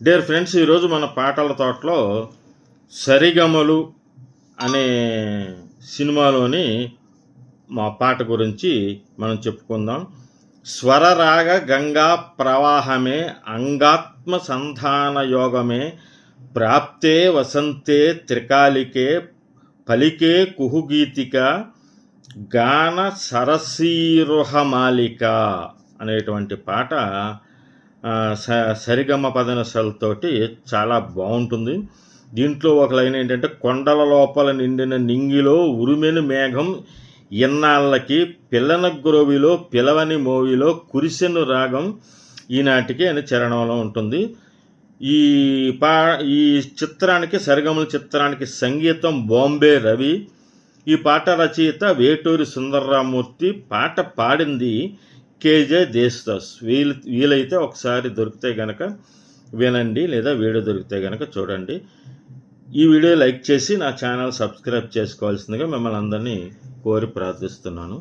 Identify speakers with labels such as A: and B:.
A: Dear friends, ఈరోజు మన పాటల తోటలో సరిగమలు అనే సినిమాలోని మా పాట గురించి మనం చెప్పుకుందాం. స్వరరాగ గంగా ప్రవాహమే అంగాత్మ సంధాన యోగమే ప్రాప్తే వసంతే త్రికాలికే పలికే కుహుగీతిక గాన సరసీరుహమాలిక అనేటువంటి పాట సరిగమ పదనిసలతోటి చాలా బాగుంటుంది. దీంట్లో ఒక లైన్ ఏంటంటే, కొండల లోపల నిండిన నింగిలో ఉరిమెను మేఘం ఇన్నాళ్ళకి పిల్లన గ్రోవిలో పిలవని మోవిలో కురిసెను రాగం ఈనాటికి అని చరణంలో ఉంటుంది. ఈ చిత్రానికి సరిగమల చిత్రానికి సంగీతం బాంబే రవి. ఈ పాట రచయిత వేటూరి సుందర్రామూర్తి. పాట పాడింది కేజే దేశదాస్. వీలైతే ఒకసారి దొరికితే గనక వినండి, లేదా వీడియో దొరికితే గనక చూడండి. ఈ వీడియో లైక్ చేసి నా ఛానల్ సబ్స్క్రైబ్ చేసుకోవాల్సిందిగా మిమ్మల్ని అందరినీ కోరి ప్రార్థిస్తున్నాను.